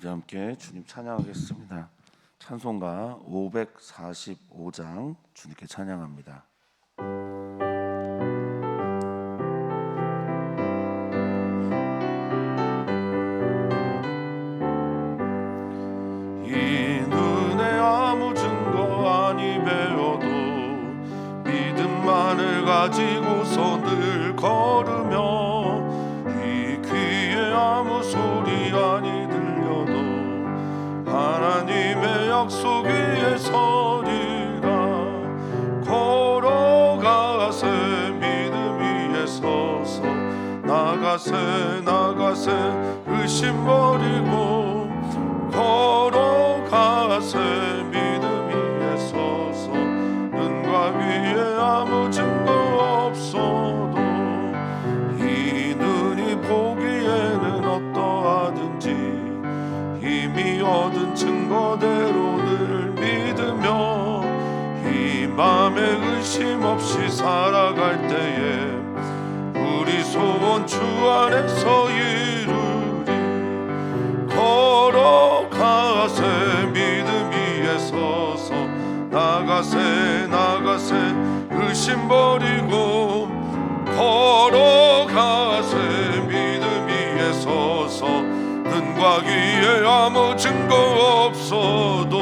우리 함께 주님 찬양하겠습니다. 찬송가 545장 주님께 찬양합니다. 이 눈에 아무 증거 아니 배워도 믿음만을 가지고서 늘 걸으며 이 귀에 아무 소리 아니 들려도 하나님의 약속 위에 서리라. 걸어가세 믿음 위에 서서 나가세 의심 버리고 걸어가세 믿음 위에 서서 눈과 귀에 아무 증거 없어도 이 눈이 보기에는 어떠하든지 이미 얻은 증거대로 늘 믿으며 이 맘에 의심 없이 살아갈 때에 우리 소원 주 안에서 이루리. 걸어가세 믿음 위에 서서 나가세 의심 버리고 걸어가세 믿음 위에 서서 눈과 귀에 아무 증거 없어도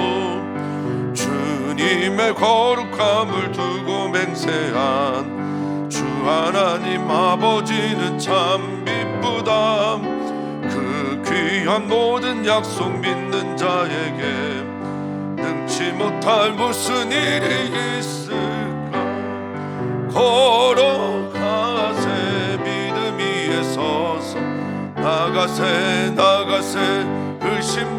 주님의 거룩함을 두고 맹세한 주 하나님 아버지는 참 기쁘다. 그 귀한 모든 약속 믿는 자에게 능치 못할 무슨 일이 있을까. 걸어가세 믿음 위에 서서 나가세 의심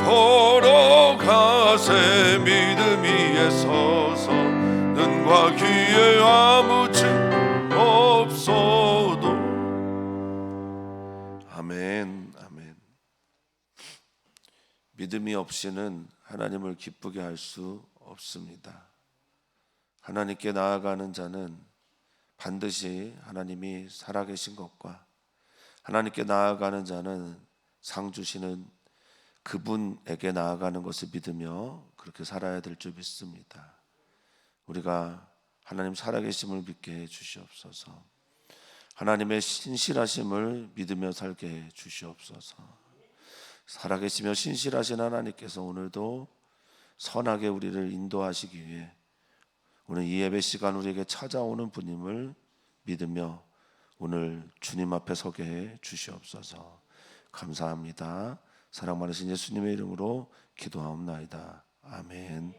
걸어가세 믿음 위에 서서 눈과 귀에 아무 증거 없어도. 아멘. 믿음이 없이는 하나님을 기쁘게 할 수 없습니다. 하나님께 나아가는 자는 반드시 하나님이 살아계신 것과 하나님께 나아가는 자는 상 주시는 그분에게 나아가는 것을 믿으며 그렇게 살아야 될 줄 믿습니다. 우리가 하나님 살아계심을 믿게 해 주시옵소서. 하나님의 신실하심을 믿으며 살게 해 주시옵소서. 살아계시며 신실하신 하나님께서 오늘도 선하게 우리를 인도하시기 위해 오늘 이 예배 시간 우리에게 찾아오는 분임을 믿으며 오늘 주님 앞에 서게 해 주시옵소서. 감사합니다. 사랑 많으신 예수님의 이름으로 기도하옵나이다. 아멘.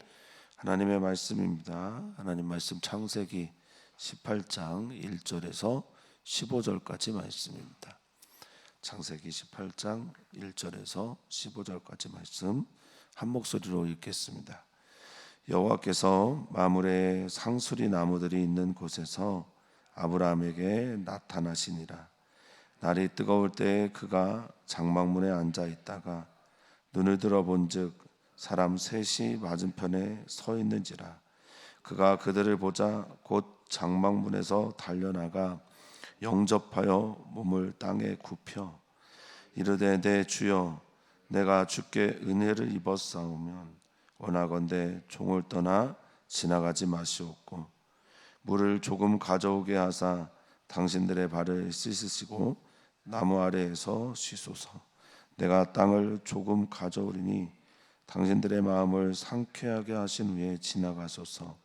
하나님의 말씀입니다. 하나님 말씀 창세기 18장 1절에서 15절까지 말씀입니다. 창세기 18장 1절에서 15절까지 말씀 한 목소리로 읽겠습니다. 여호와께서 마므레 상수리 나무들이 있는 곳에서 아브라함에게 나타나시니라. 날이 뜨거울 때 그가 장막문에 앉아 있다가 눈을 들어 본즉 사람 셋이 맞은편에 서 있는지라. 그가 그들을 보자 곧 장막문에서 달려나가 영접하여 몸을 땅에 굽혀 이르되 내 주여 내가 주께 은혜를 입었사오면 원하건대 종을 떠나 지나가지 마시옵고 물을 조금 가져오게 하사 당신들의 발을 씻으시고 나무 아래에서 쉬소서. 내가 땅을 조금 가져오리니 당신들의 마음을 상쾌하게 하신 후에 지나가소서.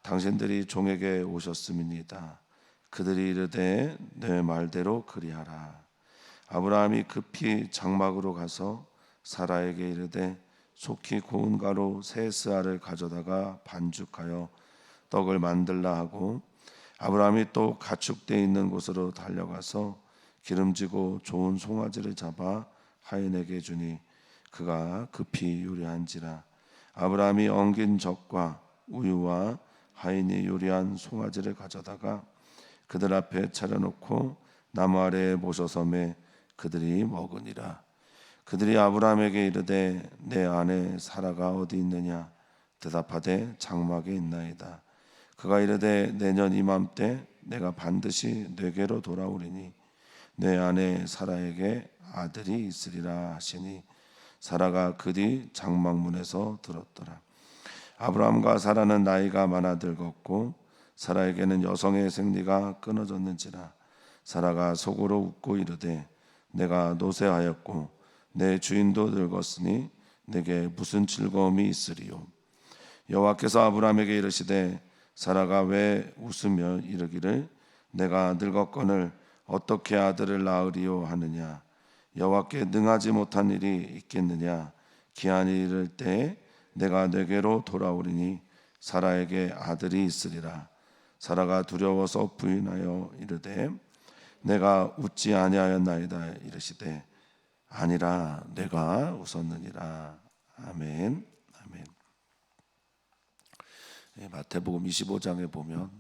당신들이 종에게 오셨음이니이다. 그들이 이르되 내 말대로 그리하라. 아브라함이 급히 장막으로 가서 사라에게 이르되 속히 고운 가루 세 스아를 가져다가 반죽하여 떡을 만들라 하고 아브라함이 또 가축되어 있는 곳으로 달려가서 기름지고 좋은 송아지를 잡아 하인에게 주니 그가 급히 요리한지라. 아브라함이 엉긴 젖과 우유와 하인이 요리한 송아지를 가져다가 그들 앞에 차려놓고 나무 아래에 모셔섬에 그들이 먹으니라. 그들이 아브라함에게 이르되 내 아내 사라가 어디 있느냐. 대답하되 장막에 있나이다. 그가 이르되 내년 이맘때 내가 반드시 내게로 돌아오리니 내 아내 사라에게 아들이 있으리라 하시니 사라가 그 뒤 장막문에서 들었더라. 아브라함과 사라는 나이가 많아 늙었고 사라에게는 여성의 생리가 끊어졌는지라. 사라가 속으로 웃고 이르되 내가 노쇠하였고 내 주인도 늙었으니 내게 무슨 즐거움이 있으리요. 여호와께서 아브라함에게 이르시되 사라가 왜 웃으며 이르기를 내가 늙었거늘 어떻게 아들을 낳으리요 하느냐. 여호와께 능하지 못한 일이 있겠느냐. 기한이 이를 때에 내가 내게로 돌아오리니 사라에게 아들이 있으리라. 사라가 두려워서 부인하여 이르되 내가 웃지 아니하였나이다 이르시되 아니라 내가 웃었느니라. 아멘. 아멘. 마태복음 25장에 보면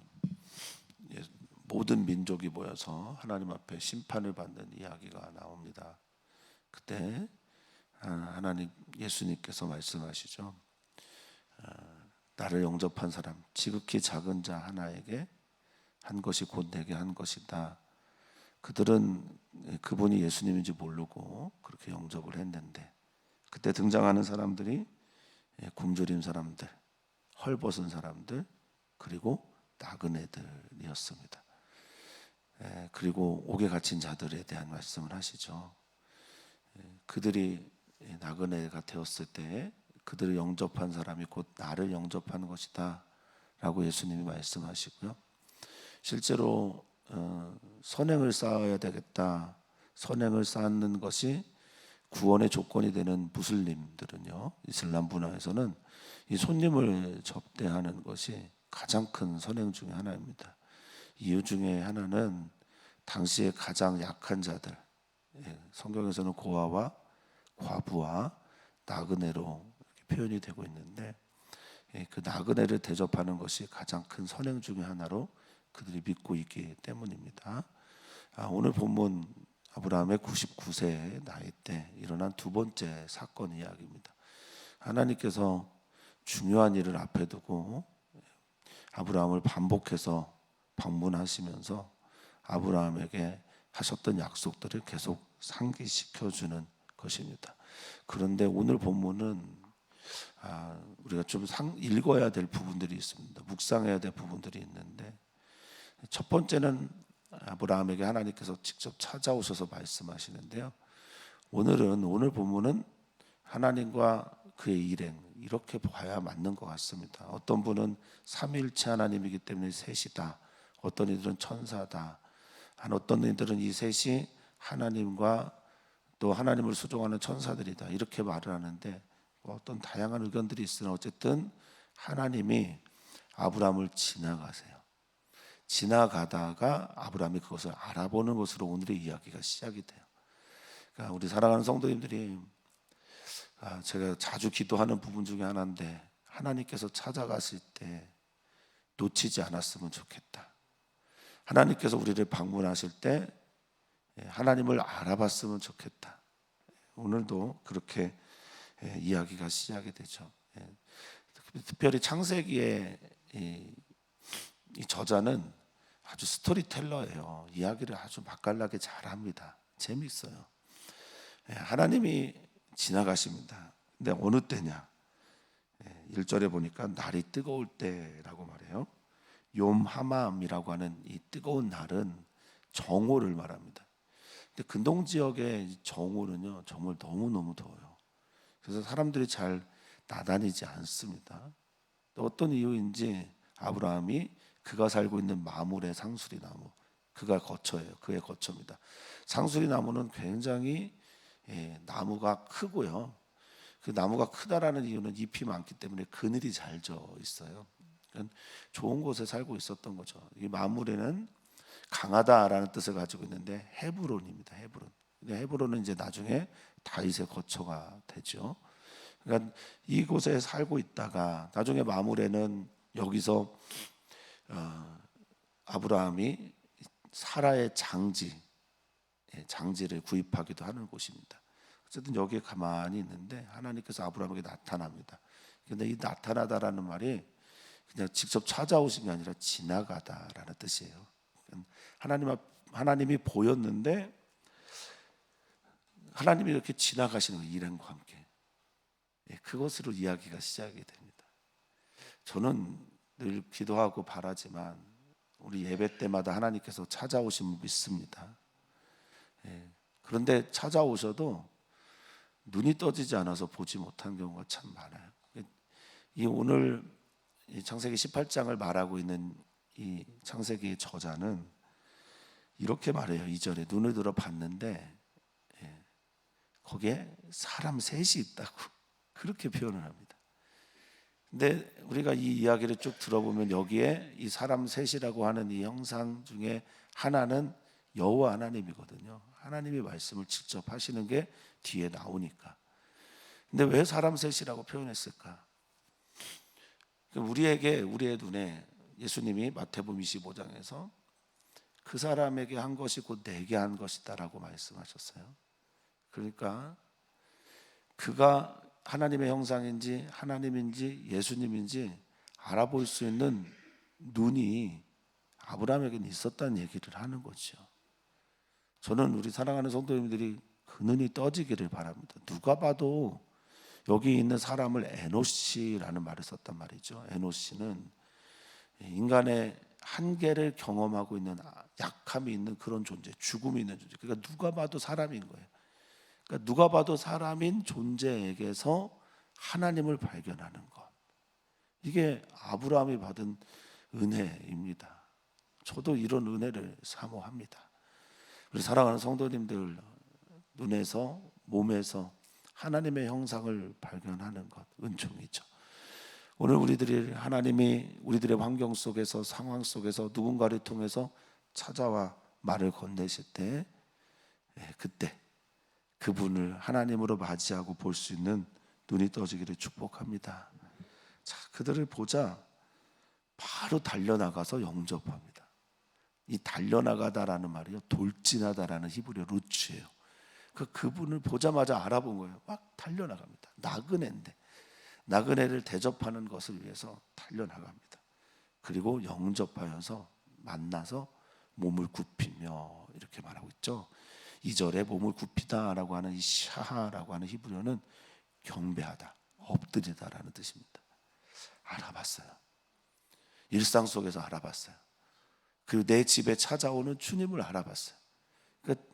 모든 민족이 모여서 하나님 앞에 심판을 받는 이야기가 나옵니다. 그때 하나님 예수님께서 말씀하시죠. 나를 영접한 사람, 지극히 작은 자 하나에게 한 것이 곧 내게 한 것이다. 그들은 그분이 예수님인지 모르고 그렇게 영접을 했는데 그때 등장하는 사람들이 굶주린 사람들, 헐벗은 사람들, 그리고 나그네들이었습니다. 그리고 옥에 갇힌 자들에 대한 말씀을 하시죠. 그들이 나그네가 되었을 때 그들을 영접한 사람이 곧 나를 영접하는 것이다 라고 예수님이 말씀하시고요. 실제로 선행을 쌓아야 되겠다. 선행을 쌓는 것이 구원의 조건이 되는 무슬림들은요, 이슬람 문화에서는 이 손님을 접대하는 것이 가장 큰 선행 중에 하나입니다. 이유 중에 하나는 당시에 가장 약한 자들, 성경에서는 고아와 과부와 나그네로 이렇게 표현이 되고 있는데 그 나그네를 대접하는 것이 가장 큰 선행 중에 하나로 그들이 믿고 있기 때문입니다. 오늘 본문 아브라함의 99세 나이 때 일어난 두 번째 사건 이야기입니다. 하나님께서 중요한 일을 앞에 두고 아브라함을 반복해서 방문하시면서 아브라함에게 하셨던 약속들을 계속 상기시켜주는 것입니다. 그런데 오늘 본문은 우리가 좀 읽어야 될 부분들이 있습니다. 묵상해야 될 부분들이 있는데 첫 번째는 아브라함에게 하나님께서 직접 찾아오셔서 말씀하시는데요. 오늘 본문은 하나님과 그의 일행 이렇게 봐야 맞는 것 같습니다. 어떤 분은 삼위일체 하나님이기 때문에 셋이다. 어떤 이들은 천사다. 어떤 이들은 이 셋이 하나님과 또 하나님을 수종하는 천사들이다. 이렇게 말을 하는데 어떤 다양한 의견들이 있으나 어쨌든 하나님이 아브라함을 지나가세요. 지나가다가 아브라함이 그것을 알아보는 것으로 오늘의 이야기가 시작이 돼요. 그러니까 우리 사랑하는 성도님들이 제가 자주 기도하는 부분 중에 하나인데 하나님께서 찾아가실 때 놓치지 않았으면 좋겠다. 하나님께서 우리를 방문하실 때 하나님을 알아봤으면 좋겠다. 오늘도 그렇게 이야기가 시작이 되죠. 특별히 창세기의 이 저자는 아주 스토리텔러예요. 이야기를 아주 맛깔나게 잘합니다. 재미있어요. 하나님이 지나가십니다. 근데 어느 때냐? 1절에 보니까 날이 뜨거울 때라고 말해요. 욤하맘이라고 하는 이 뜨거운 날은 정오를 말합니다. 근데 근동 지역의 정오는요 정말 너무너무 더워요. 그래서 사람들이 잘 나다니지 않습니다. 또 어떤 이유인지 아브라함이 그가 살고 있는 마물의 상수리 나무, 그가 거처예요. 그의 거처입니다. 상수리 나무는 굉장히 나무가 크고요. 그 나무가 크다라는 이유는 잎이 많기 때문에 그늘이 잘 져 있어요. 그러니까 좋은 곳에 살고 있었던 거죠. 이 마물에는 강하다라는 뜻을 가지고 있는데 헤브론입니다. 헤브론은 이제 나중에 다윗의 거처가 되죠. 그러니까 이곳에 살고 있다가 나중에 마물에는 여기서 아브라함이 사라의 장지를 구입하기도 하는 곳입니다. 어쨌든 여기에 가만히 있는데 하나님께서 아브라함에게 나타납니다. 그런데 이 나타나다라는 말이 그냥 직접 찾아오신 게 아니라 지나가다라는 뜻이에요. 하나님이 보였는데 하나님이 이렇게 지나가시는 거예요. 일행과 함께. 그것으로 이야기가 시작이 됩니다. 저는 늘 기도하고 바라지만 우리 예배 때마다 하나님께서 찾아오심을 믿습니다. 그런데 찾아오셔도 눈이 떠지지 않아서 보지 못한 경우가 참 많아요. 이 오늘 이 창세기 18장을 말하고 있는 이 창세기의 저자는 이렇게 말해요. 2절에 눈을 들어 봤는데 거기에 사람 셋이 있다고 그렇게 표현을 합니다. 근데 우리가 이 이야기를 쭉 들어보면 여기에 이 사람 셋이라고 하는 이 형상 중에 하나는 여호와 하나님이거든요. 하나님이 말씀을 직접 하시는 게 뒤에 나오니까. 근데 왜 사람 셋이라고 표현했을까? 우리에게 우리의 눈에 예수님이 마태복음 25장에서 그 사람에게 한 것이 곧 내게 한 것이다라고 말씀하셨어요. 그러니까 그가 하나님의 형상인지 하나님인지 예수님인지 알아볼 수 있는 눈이 아브라함에게는 있었다는 얘기를 하는 거죠. 저는 우리 사랑하는 성도님들이 그 눈이 떠지기를 바랍니다. 누가 봐도 여기 있는 사람을 에노시라는 말을 썼단 말이죠. 에노시는 인간의 한계를 경험하고 있는 약함이 있는 그런 존재, 죽음이 있는 존재. 그러니까 누가 봐도 사람인 거예요. 그러니까 누가 봐도 사람인 존재에게서 하나님을 발견하는 것. 이게 아브라함이 받은 은혜입니다. 저도 이런 은혜를 사모합니다. 우리 사랑하는 성도님들 눈에서 몸에서 하나님의 형상을 발견하는 것 은총이죠. 오늘 우리들이 하나님이 우리들의 환경 속에서 상황 속에서 누군가를 통해서 찾아와 말을 건네실 때 그때 그분을 하나님으로 맞이하고 볼 수 있는 눈이 떠지기를 축복합니다. 자, 그들을 보자 바로 달려나가서 영접합니다. 이 달려나가다라는 말이요 돌진하다라는 히브리어 루츠예요. 그분을 보자마자 알아본 거예요. 막 달려나갑니다. 나그네인데 나그네를 대접하는 것을 위해서 달려나갑니다. 그리고 영접하여서 만나서 몸을 굽히며 이렇게 말하고 있죠. 2절에 몸을 굽히다라고 하는 이 샤하라고 하는 히브리어는 경배하다, 엎드리다라는 뜻입니다. 알아봤어요. 일상 속에서 알아봤어요. 그리고 내 집에 찾아오는 주님을 알아봤어요. 그러니까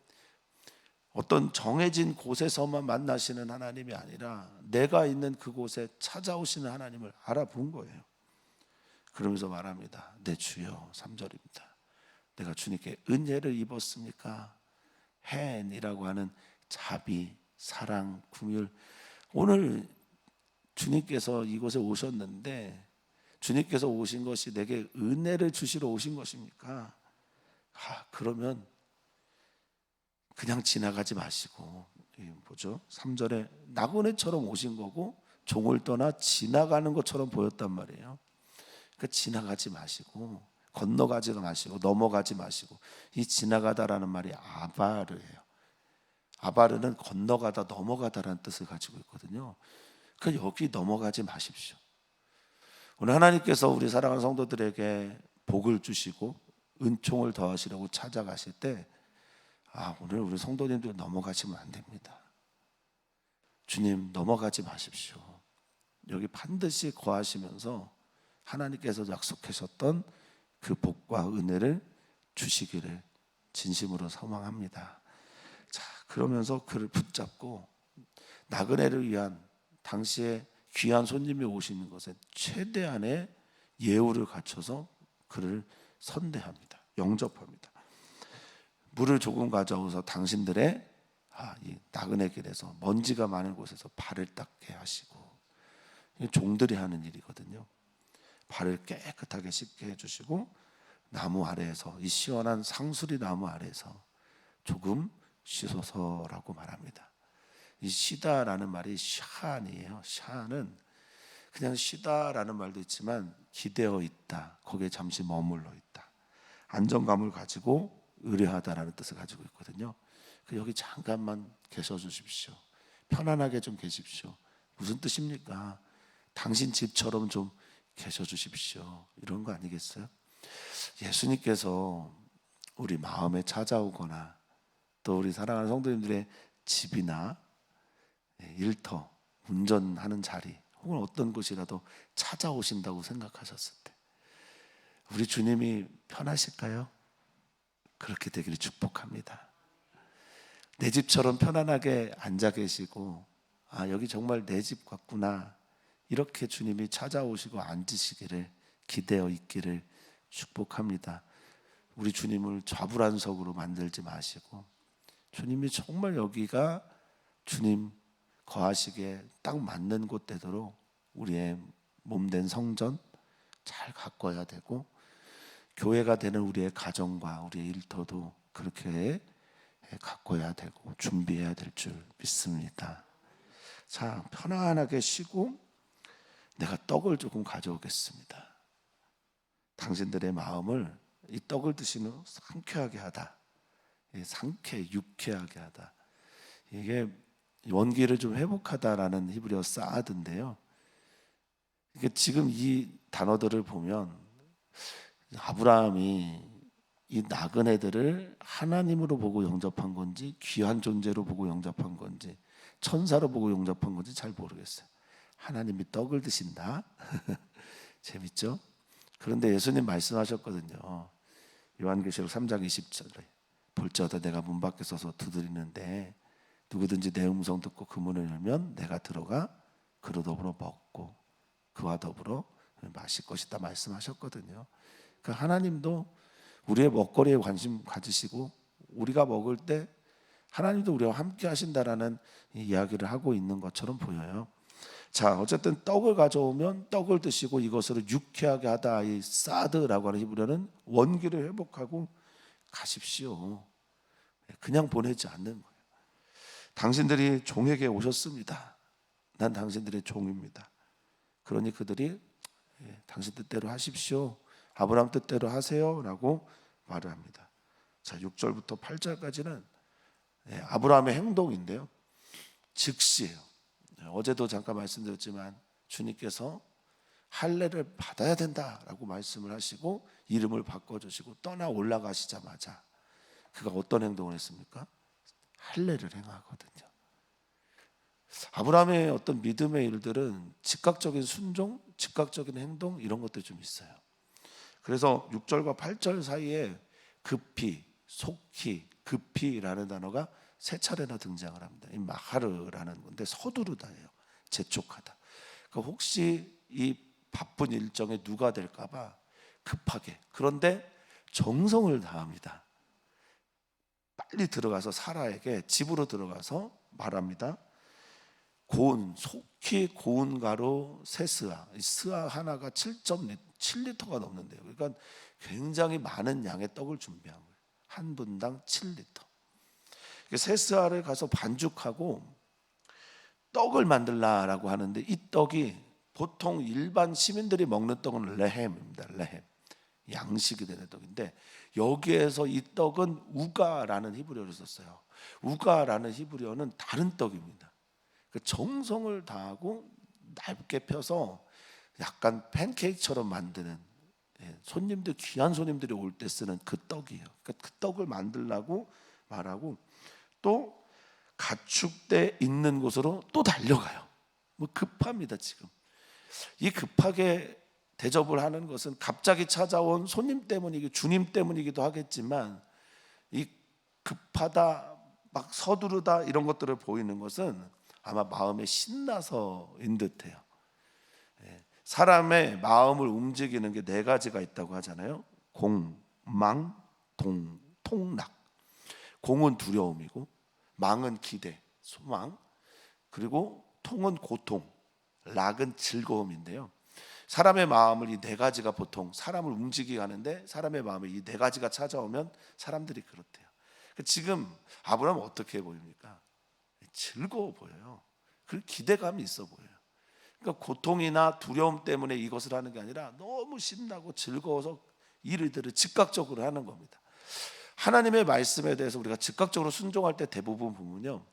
어떤 정해진 곳에서만 만나시는 하나님이 아니라 내가 있는 그곳에 찾아오시는 하나님을 알아본 거예요. 그러면서 말합니다. 내 주여, 3절입니다. 내가 주님께 은혜를 입었습니까? 헨이라고 하는 자비, 사랑, 긍휼. 오늘 주님께서 이곳에 오셨는데 주님께서 오신 것이 내게 은혜를 주시러 오신 것입니까? 그러면 그냥 지나가지 마시고 보죠. 3절에 나그네처럼 오신 거고 종을 떠나 지나가는 것처럼 보였단 말이에요. 그러니까 지나가지 마시고 건너가지 마시고 넘어가지 마시고 이 지나가다라는 말이 아바르예요. 아바르는 건너가다 넘어가다라는 뜻을 가지고 있거든요. 그러니까 여기 넘어가지 마십시오. 오늘 하나님께서 우리 사랑하는 성도들에게 복을 주시고 은총을 더하시려고 찾아가실 때 오늘 우리 성도님들 넘어가시면 안 됩니다. 주님 넘어가지 마십시오. 여기 반드시 거하시면서 하나님께서 약속하셨던 그 복과 은혜를 주시기를 진심으로 소망합니다. 자, 그러면서 그를 붙잡고 나그네를 위한 당시에 귀한 손님이 오시는 것에 최대한의 예우를 갖춰서 그를 선대합니다. 영접합니다. 물을 조금 가져오서 당신들의 이 나그네 길에서 먼지가 많은 곳에서 발을 닦게 하시고, 종들이 하는 일이거든요. 발을 깨끗하게 씻게 해주시고 나무 아래에서 이 시원한 상수리 나무 아래에서 조금 쉬소서라고 말합니다. 이 쉬다라는 말이 샤안이에요. 샤안은 그냥 쉬다라는 말도 있지만 기대어 있다, 거기에 잠시 머물러 있다, 안정감을 가지고 의뢰하다라는 뜻을 가지고 있거든요. 여기 잠깐만 계셔 주십시오. 편안하게 좀 계십시오. 무슨 뜻입니까? 당신 집처럼 좀 계셔 주십시오. 이런 거 아니겠어요? 예수님께서 우리 마음에 찾아오거나 또 우리 사랑하는 성도님들의 집이나 일터, 운전하는 자리 혹은 어떤 곳이라도 찾아오신다고 생각하셨을 때 우리 주님이 편하실까요? 그렇게 되기를 축복합니다. 내 집처럼 편안하게 앉아 계시고 여기 정말 내 집 같구나 이렇게 주님이 찾아오시고 앉으시기를 기대어 있기를 축복합니다. 우리 주님을 좌불안석으로 만들지 마시고 주님이 정말 여기가 주님 거하시기에 딱 맞는 곳 되도록 우리의 몸된 성전 잘 가꿔야 되고 교회가 되는 우리의 가정과 우리의 일터도 그렇게 가꿔야 되고 준비해야 될 줄 믿습니다. 자, 편안하게 쉬고 내가 떡을 조금 가져오겠습니다. 당신들의 마음을 이 떡을 드시는 상쾌하게 하다, 유쾌하게 하다. 이게 원기를 좀 회복하다라는 히브리어 사아드인데요. 이게 지금 이 단어들을 보면 아브라함이 이 나그네들을 하나님으로 보고 영접한 건지 귀한 존재로 보고 영접한 건지 천사로 보고 영접한 건지 잘 모르겠어요. 하나님이 떡을 드신다. 재밌죠? 그런데 예수님 말씀하셨거든요. 요한계시록 3장 20절에 볼지어다 내가 문 밖에 서서 두드리는데 누구든지 내 음성 듣고 그 문을 열면 내가 들어가 그로 더불어 먹고 그와 더불어 마실 것이다 말씀하셨거든요. 그러니까 하나님도 우리의 먹거리에 관심 가지시고 우리가 먹을 때 하나님도 우리와 함께 하신다라는 이야기를 하고 있는 것처럼 보여요. 자, 어쨌든 떡을 가져오면 떡을 드시고 이것을 유쾌하게 하다. 이 사드라고 하는 히브리어는 원기를 회복하고 가십시오. 그냥 보내지 않는 거예요. 당신들이 종에게 오셨습니다. 난 당신들의 종입니다. 그러니 그들이 당신 뜻대로 하십시오. 아브라함 뜻대로 하세요 라고 말을 합니다. 자, 6절부터 8절까지는 아브라함의 행동인데요, 즉시예요. 어제도 잠깐 말씀드렸지만 주님께서 할례를 받아야 된다라고 말씀을 하시고 이름을 바꿔주시고 떠나 올라가시자마자 그가 어떤 행동을 했습니까? 할례를 행하거든요. 아브라함의 어떤 믿음의 일들은 즉각적인 순종, 즉각적인 행동 이런 것들이 좀 있어요. 그래서 6절과 8절 사이에 급히, 속히, 급히라는 단어가 세 차례나 등장을 합니다. 이 마하르라는 건데 서두르다예요. 재촉하다. 그러니까 혹시 이 바쁜 일정에 누가 될까봐 급하게, 그런데 정성을 다합니다. 빨리 들어가서 사라에게 집으로 들어가서 말합니다. 고운, 속히 고운 가루 세 스아, 스아 하나가 7리터가 넘는데요. 그러니까 굉장히 많은 양의 떡을 준비한 거예요. 한 분당 7리터. 세 스아를 가서 반죽하고 떡을 만들라라고 하는데 이 떡이 보통 일반 시민들이 먹는 떡은 레헴입니다. 레헴, 양식이 되는 떡인데 여기에서 이 떡은 우가라는 히브리어를 썼어요. 우가라는 히브리어는 다른 떡입니다. 그 정성을 다하고 얇게 펴서 약간 팬케이크처럼 만드는, 손님들, 귀한 손님들이 올 때 쓰는 그 떡이에요. 그러니까 그 떡을 만들라고 말하고 또 가축대 있는 곳으로 또 달려가요. 뭐 급합니다. 지금 이 급하게 대접을 하는 것은 갑자기 찾아온 손님 때문이고 주님 때문이기도 하겠지만 이 급하다, 막 서두르다 이런 것들을 보이는 것은 아마 마음에 신나서인 듯해요. 사람의 마음을 움직이는 게 네 가지가 있다고 하잖아요. 공, 망, 동, 통락. 공은 두려움이고, 망은 기대, 소망, 그리고 통은 고통, 락은 즐거움인데요. 사람의 마음을 이 네 가지가 보통 사람을 움직이게 하는데 사람의 마음에 이 네 가지가 찾아오면 사람들이 그렇대요. 지금 아브라함은 어떻게 보입니까? 즐거워 보여요. 그 기대감이 있어 보여요. 그러니까 고통이나 두려움 때문에 이것을 하는 게 아니라 너무 신나고 즐거워서 일들을 즉각적으로 하는 겁니다. 하나님의 말씀에 대해서 우리가 즉각적으로 순종할 때 대부분 보면요,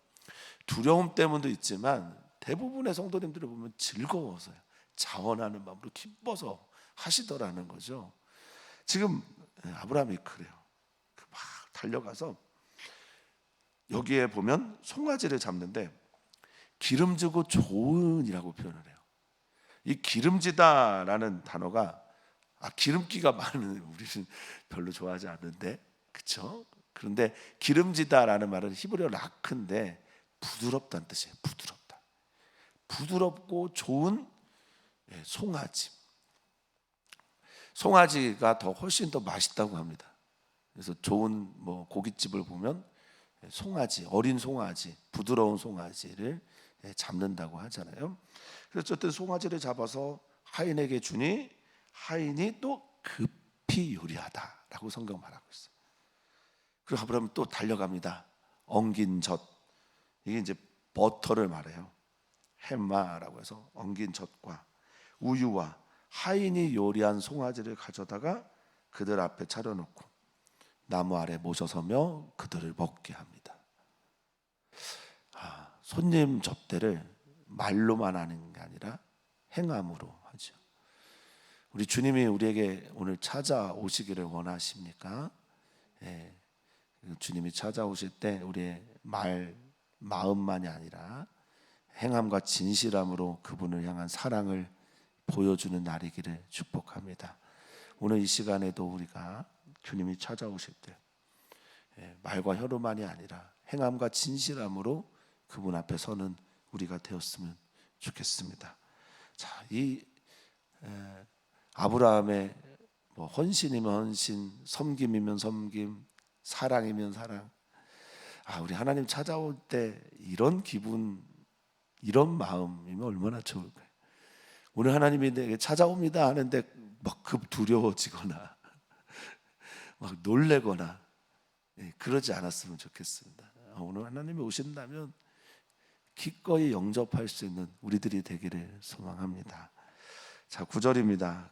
두려움 때문도 있지만 대부분의 성도님들을 보면 즐거워서요, 자원하는 마음으로 기뻐서 하시더라는 거죠. 지금 아브라함이 그래요. 막 달려가서 여기에 보면 송아지를 잡는데 기름지고 좋은이라고 표현을 해요. 이 기름지다라는 단어가 기름기가 많은 우리는 별로 좋아하지 않는데, 그렇죠? 그런데 기름지다라는 말은 히브리어 라크인데 부드럽다는 뜻이에요. 부드럽다. 부드럽고 좋은 송아지. 송아지가 훨씬 더 맛있다고 합니다. 그래서 좋은 고깃집을 보면 송아지, 어린 송아지, 부드러운 송아지를 잡는다고 하잖아요. 그래서 어쨌든 송아지를 잡아서 하인에게 주니 하인이 또 급히 요리하다라고 성경 말하고 있어요. 그리고 아브라함은 또 달려갑니다. 엉긴 젖, 이게 이제 버터를 말해요. 햄마라고 해서 엉긴 젖과 우유와 하인이 요리한 송아지를 가져다가 그들 앞에 차려놓고 나무 아래 모셔서며 그들을 먹게 합니다. 손님 접대를 말로만 하는 게 아니라 행함으로 하죠. 우리 주님이 우리에게 오늘 찾아오시기를 원하십니까? 주님이 찾아오실 때 우리의 마음만이 아니라 행함과 진실함으로 그분을 향한 사랑을 보여주는 날이기를 축복합니다. 오늘 이 시간에도 우리가 주님이 찾아오실 때 말과 혀로만이 아니라 행함과 진실함으로 그분 앞에 서는 우리가 되었으면 좋겠습니다. 자, 이 아브라함의 헌신이면 헌신, 섬김이면 섬김, 사랑이면 사랑. 우리 하나님 찾아올 때 이런 기분, 이런 마음이면 얼마나 좋을까요? 오늘 하나님이 내게 찾아옵니다 하는데 막 급 두려워지거나 막 놀래거나 그러지 않았으면 좋겠습니다. 오늘 하나님이 오신다면 기꺼이 영접할 수 있는 우리들이 되기를 소망합니다. 자, 9절입니다.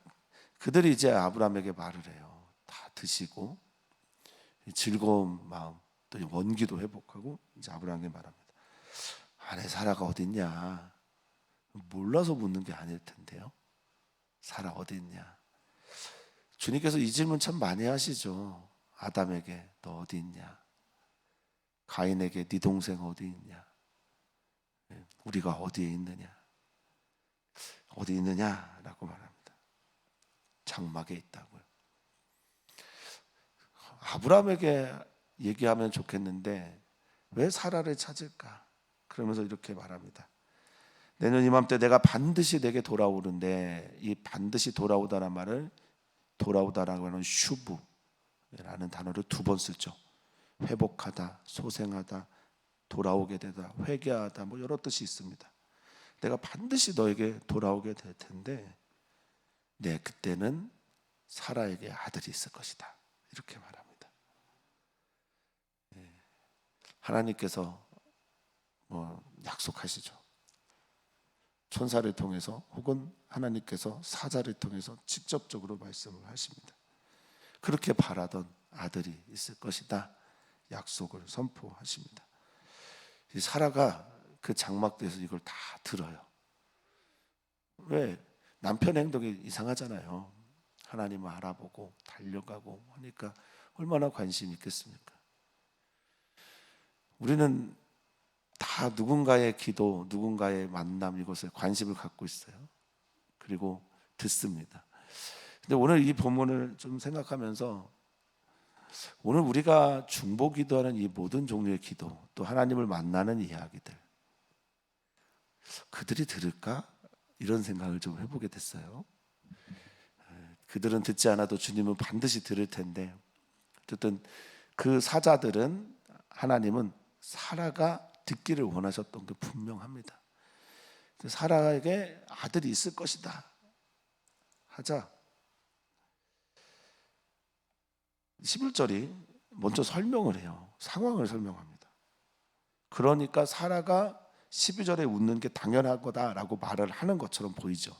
그들이 이제 아브라함에게 말을 해요. 다 드시고 즐거운 마음, 또 원기도 회복하고 이제 아브라함에게 말합니다. 아내 사라가 어딨냐? 몰라서 묻는 게 아닐 텐데요. 사라 어디 있냐? 주님께서 이 질문 참 많이 하시죠. 아담에게 너 어디 있냐? 가인에게 네 동생 어디 있냐? 우리가 어디에 있느냐? 어디 있느냐라고 말합니다. 장막에 있다고요. 아브라함에게 얘기하면 좋겠는데 왜 사라를 찾을까? 그러면서 이렇게 말합니다. 내년 이맘때 내가 반드시 내게 돌아오는데, 이 반드시 돌아오다라는 말을 돌아오다라고 하는 슈브라는 단어를 2번 쓰죠. 회복하다, 소생하다, 돌아오게 되다, 회개하다, 여러 뜻이 있습니다. 내가 반드시 너에게 돌아오게 될 텐데 그때는 사라에게 아들이 있을 것이다, 이렇게 말합니다. 하나님께서 약속하시죠. 천사를 통해서 혹은 하나님께서 사자를 통해서 직접적으로 말씀을 하십니다. 그렇게 바라던 아들이 있을 것이다, 약속을 선포하십니다. 사라가 그 장막대에서 이걸 다 들어요. 왜? 남편의 행동이 이상하잖아요. 하나님을 알아보고 달려가고 하니까 얼마나 관심이 있겠습니까? 우리는 다 누군가의 기도, 누군가의 만남, 이것에 관심을 갖고 있어요. 그리고 듣습니다. 근데 오늘 이 본문을 좀 생각하면서 오늘 우리가 중보기도하는 이 모든 종류의 기도, 또 하나님을 만나는 이야기들, 그들이 들을까? 이런 생각을 좀 해보게 됐어요. 그들은 듣지 않아도 주님은 반드시 들을 텐데, 어쨌든 그 사자들은, 하나님은 사라가 듣기를 원하셨던 게 분명합니다. 사라에게 아들이 있을 것이다 하자 11절이 먼저 설명을 해요. 상황을 설명합니다. 그러니까 사라가 12절에 웃는 게 당연한 거다라고 말을 하는 것처럼 보이죠.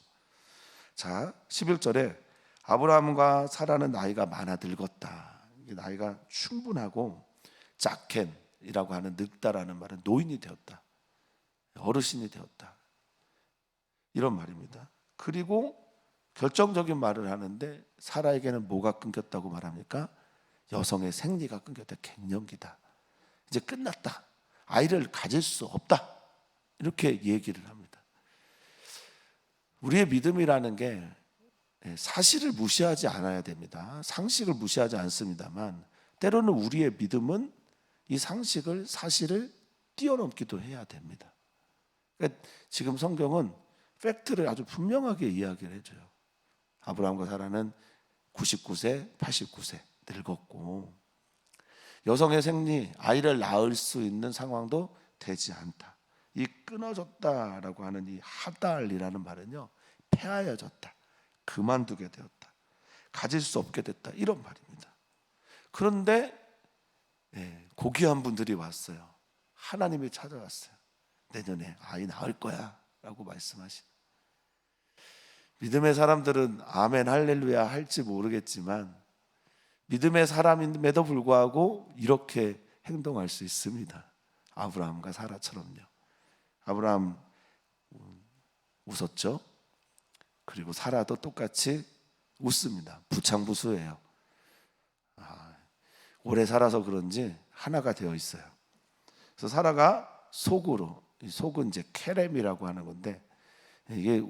자, 11절에 아브라함과 사라는 나이가 많아 늙었다. 나이가 충분하고 자켄이라고 하는 늙다라는 말은 노인이 되었다, 어르신이 되었다, 이런 말입니다. 그리고 결정적인 말을 하는데 사라에게는 뭐가 끊겼다고 말합니까? 여성의 생리가 끊겼다, 갱년기다, 이제 끝났다, 아이를 가질 수 없다. 이렇게 얘기를 합니다. 우리의 믿음이라는 게 사실을 무시하지 않아야 됩니다. 상식을 무시하지 않습니다만 때로는 우리의 믿음은 이 상식을, 사실을 뛰어넘기도 해야 됩니다. 그러니까 지금 성경은 팩트를 아주 분명하게 이야기를 해줘요. 아브라함과 사라는 99세, 89세 늙었고 여성의 생리, 아이를 낳을 수 있는 상황도 되지 않다. 이 끊어졌다라고 하는 이 하달이라는 말은요, 폐하여졌다, 그만두게 되었다, 가질 수 없게 됐다, 이런 말입니다. 그런데 고귀한 분들이 왔어요. 하나님이 찾아왔어요. 내년에 아이 낳을 거야 라고 말씀하신. 믿음의 사람들은 아멘 할렐루야 할지 모르겠지만 믿음의 사람임에도 불구하고 이렇게 행동할 수 있습니다. 아브라함과 사라처럼요. 아브라함 웃었죠. 그리고 사라도 똑같이 웃습니다. 부창부수예요. 오래 살아서 그런지 하나가 되어 있어요. 그래서 사라가 속으로, 이 속은 이제 케렘이라고 하는 건데 이게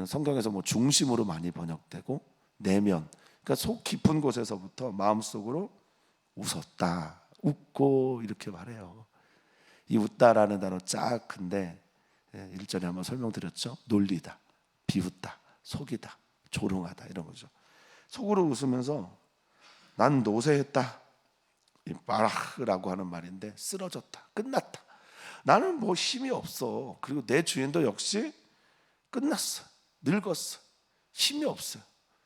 성경에서 뭐 중심으로 많이 번역되고 내면, 그러니까 속 깊은 곳에서부터 마음속으로 웃었다, 웃고 이렇게 말해요. 이 웃다라는 단어 짝 큰데 1절에 한번 설명드렸죠. 놀리다, 비웃다, 속이다, 조롱하다 이런 거죠. 속으로 웃으면서 난 노쇠했다, 이 바라흐라고 하는 말인데 쓰러졌다, 끝났다, 나는 뭐 힘이 없어. 그리고 내 주인도 역시 끝났어, 늙었어, 힘이 없어요.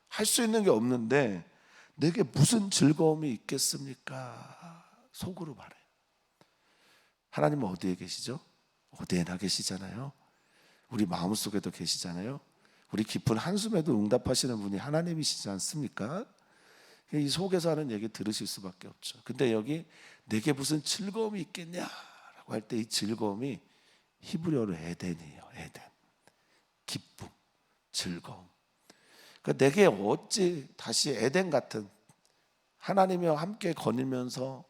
할 수 있는 게 없는데 내게 무슨 즐거움이 있겠습니까? 속으로 말해요. 하나님은 어디에 계시죠? 어디에나 계시잖아요. 우리 마음속에도 계시잖아요. 우리 깊은 한숨에도 응답하시는 분이 하나님이시지 않습니까? 이 속에서 하는 얘기 들으실 수밖에 없죠. 근데 여기 내게 무슨 즐거움이 있겠냐라고 할 때 이 즐거움이 히브리어로 에덴이에요. 에덴. 기쁨, 즐거움. 그러니까 내게 어찌 다시 에덴 같은, 하나님이와 함께 거닐면서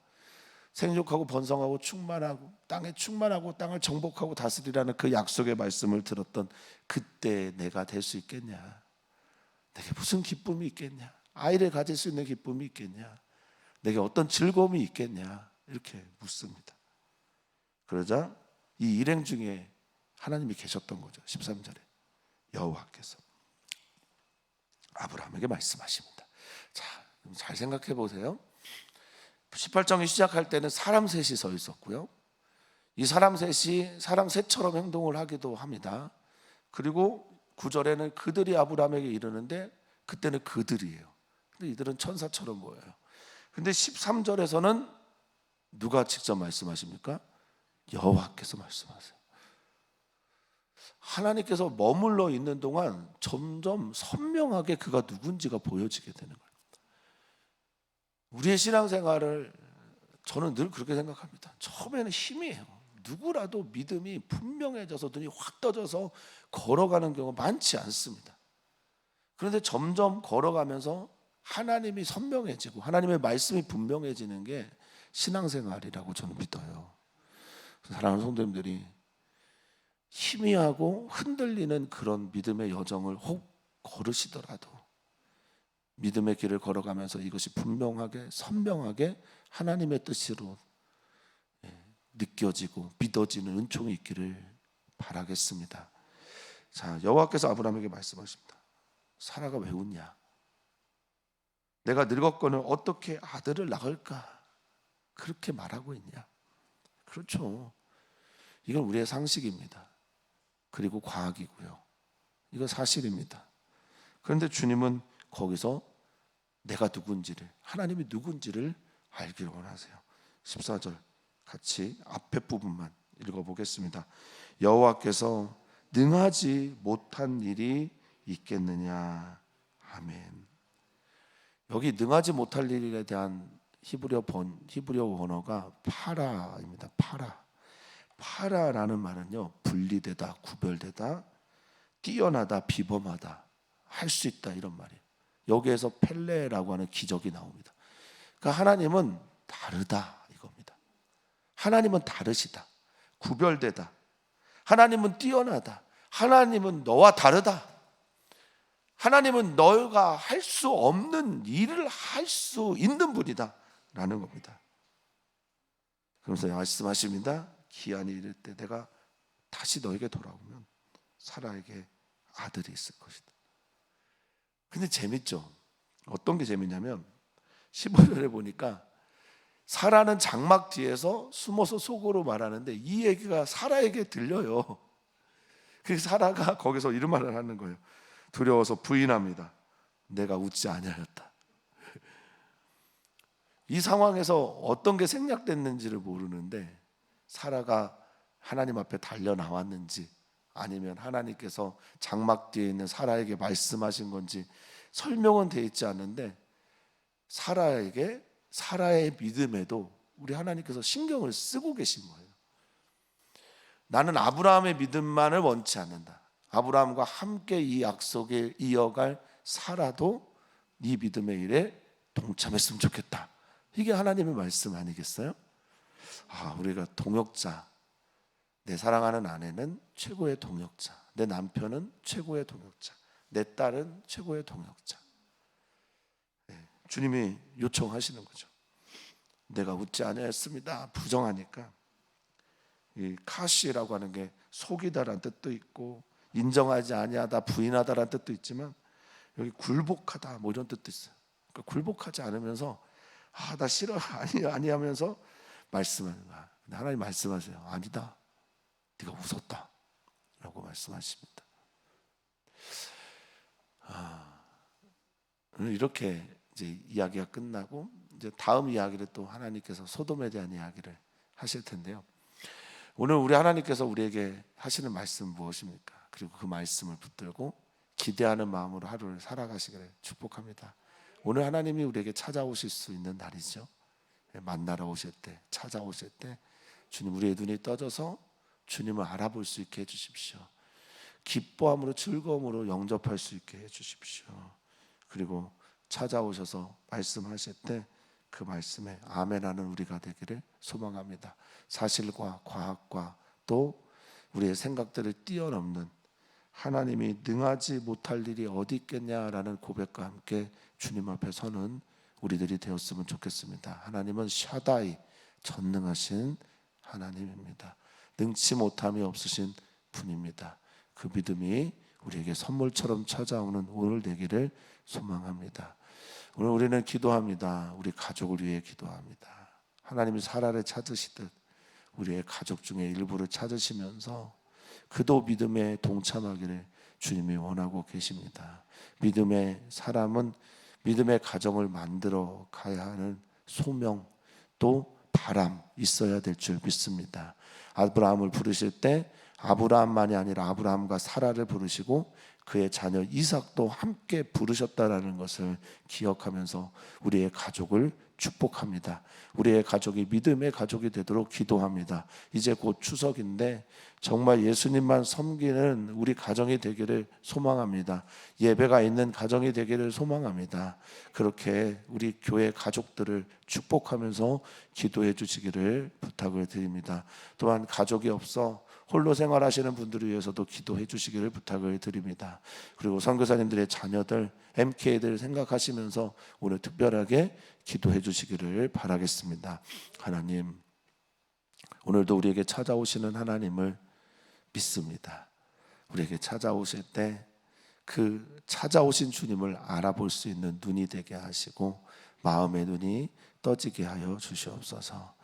생육하고 번성하고 충만하고 땅에 충만하고 땅을 정복하고 다스리라는 그 약속의 말씀을 들었던 그때 내가 될 수 있겠냐? 내게 무슨 기쁨이 있겠냐? 아이를 가질 수 있는 기쁨이 있겠냐? 내게 어떤 즐거움이 있겠냐? 이렇게 묻습니다. 그러자 이 일행 중에 하나님이 계셨던 거죠. 13절에 여호와께서 아브라함에게 말씀하십니다. 자, 잘 생각해 보세요. 18장이 시작할 때는 사람 셋이 서 있었고요. 이 사람 셋이 사람 셋처럼 행동을 하기도 합니다. 그리고 9절에는 그들이 아브라함에게 이르는데 그때는 그들이에요. 근데 이들은 천사처럼 보여요. 근데 13절에서는 누가 직접 말씀하십니까? 여호와께서 말씀하세요. 하나님께서 머물러 있는 동안 점점 선명하게 그가 누군지가 보여지게 되는 거예요. 우리의 신앙생활을 저는 늘 그렇게 생각합니다. 처음에는 힘이에요. 누구라도 믿음이 분명해져서 눈이 확 떠져서 걸어가는 경우가 많지 않습니다. 그런데 점점 걸어가면서 하나님이 선명해지고 하나님의 말씀이 분명해지는 게 신앙생활이라고 저는 믿어요. 사랑하는 성도님들이 희미하고 흔들리는 그런 믿음의 여정을 혹 걸으시더라도 믿음의 길을 걸어가면서 이것이 분명하게 선명하게 하나님의 뜻으로 느껴지고 믿어지는 은총이 있기를 바라겠습니다. 자, 여호와께서 아브라함에게 말씀하십니다. 사라가 왜 웃냐? 내가 늙었거늘 어떻게 아들을 낳을까? 그렇게 말하고 있냐? 그렇죠. 이건 우리의 상식입니다. 그리고 과학이고요. 이거 사실입니다. 그런데 주님은 거기서 내가 누군지를, 하나님이 누군지를 알기를 원하세요. 14절 같이 앞에 부분만 읽어보겠습니다. 여호와께서 능하지 못한 일이 있겠느냐. 아멘. 여기 능하지 못할 일에 대한 히브리어 원어가 파라입니다. 파라라는 말은요, 분리되다, 구별되다, 뛰어나다, 비범하다, 할 수 있다 이런 말이에요. 여기에서 펠레라고 하는 기적이 나옵니다. 그러니까 하나님은 다르다 이겁니다. 하나님은 다르시다. 구별되다. 하나님은 뛰어나다. 하나님은 너와 다르다. 하나님은 너가 할 수 없는 일을 할 수 있는 분이다 라는 겁니다. 그러면서 말씀하십니다. 기한이 이를 때 내가 다시 너에게 돌아오면 사라에게 아들이 있을 것이다. 근데 재밌죠. 어떤 게 재밌냐면 15절에 보니까 사라는 장막 뒤에서 숨어서 속으로 말하는데 이 얘기가 사라에게 들려요. 그래서 사라가 거기서 이런 말을 하는 거예요. 두려워서 부인합니다. 내가 웃지 아니하였다. 이 상황에서 어떤 게 생략됐는지를 모르는데 사라가 하나님 앞에 달려 나왔는지 아니면 하나님께서 장막 뒤에 있는 사라에게 말씀하신 건지 설명은 되어 있지 않는데 사라의 믿음에도 우리 하나님께서 신경을 쓰고 계신 거예요. 나는 아브라함의 믿음만을 원치 않는다. 아브라함과 함께 이 약속을 이어갈 사라도 네 믿음의 일에 동참했으면 좋겠다. 이게 하나님의 말씀 아니겠어요? 우리가 동역자, 내 사랑하는 아내는 최고의 동역자, 내 남편은 최고의 동역자, 내 딸은 최고의 동역자. 주님이 요청하시는 거죠. 내가 웃지 아니하였습니다. 부정하니까 이 카시라고 하는 게 속이다라는 뜻도 있고 인정하지 아니하다, 부인하다라는 뜻도 있지만 여기 굴복하다 뭐 이런 뜻도 있어요. 그러니까 굴복하지 않으면서 나 싫어 아니하면서 말씀하는 거야. 근데 하나님 말씀하세요. 아니다. 네가 웃었다 라고 말씀하십니다. 이렇게 이제 이야기가 끝나고 이제 다음 이야기를 또 하나님께서 소돔에 대한 이야기를 하실 텐데요. 오늘 우리 하나님께서 우리에게 하시는 말씀은 무엇입니까? 그리고 그 말씀을 붙들고 기대하는 마음으로 하루를 살아가시기를 축복합니다. 오늘 하나님이 우리에게 찾아오실 수 있는 날이죠. 만나러 오실 때, 찾아오실 때 주님 우리의 눈이 떠져서 주님을 알아볼 수 있게 해주십시오. 기뻐함으로 즐거움으로 영접할 수 있게 해주십시오. 그리고 찾아오셔서 말씀하실 때 그 말씀에 아멘하는 우리가 되기를 소망합니다. 사실과 과학과 또 우리의 생각들을 뛰어넘는 하나님이 능하지 못할 일이 어디 있겠냐라는 고백과 함께 주님 앞에 서는 우리들이 되었으면 좋겠습니다. 하나님은 샤다이, 전능하신 하나님입니다. 능치 못함이 없으신 분입니다. 그 믿음이 우리에게 선물처럼 찾아오는 오늘 되기를 소망합니다. 오늘 우리는 기도합니다. 우리 가족을 위해 기도합니다. 하나님이 사라를 찾으시듯 우리의 가족 중에 일부를 찾으시면서 그도 믿음에 동참하기를 주님이 원하고 계십니다. 믿음의 사람은 믿음의 가정을 만들어 가야 하는 소명 또 바람 있어야 될 줄 믿습니다. 아브라함을 부르실 때 아브라함만이 아니라 아브라함과 사라를 부르시고 그의 자녀 이삭도 함께 부르셨다라는 것을 기억하면서 우리의 가족을 축복합니다. 우리의 가족이 믿음의 가족이 되도록 기도합니다. 이제 곧 추석인데 정말 예수님만 섬기는 우리 가정이 되기를 소망합니다. 예배가 있는 가정이 되기를 소망합니다. 그렇게 우리 교회 가족들을 축복하면서 기도해 주시기를 부탁을 드립니다. 또한 가족이 없어 홀로 생활하시는 분들을 위해서도 기도해 주시기를 부탁을 드립니다. 그리고 선교사님들의 자녀들, MK들 생각하시면서 오늘 특별하게 기도해 주시기를 바라겠습니다. 하나님, 오늘도 우리에게 찾아오시는 하나님을 믿습니다. 우리에게 찾아오실 때 그 찾아오신 주님을 알아볼 수 있는 눈이 되게 하시고 마음의 눈이 떠지게 하여 주시옵소서.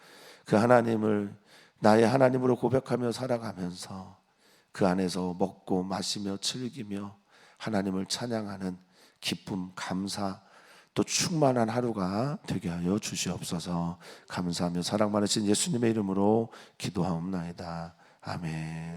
그 하나님을 나의 하나님으로 고백하며 살아가면서 그 안에서 먹고 마시며 즐기며 하나님을 찬양하는 기쁨, 감사 또 충만한 하루가 되게 하여 주시옵소서. 감사하며 사랑 많으신 예수님의 이름으로 기도하옵나이다. 아멘.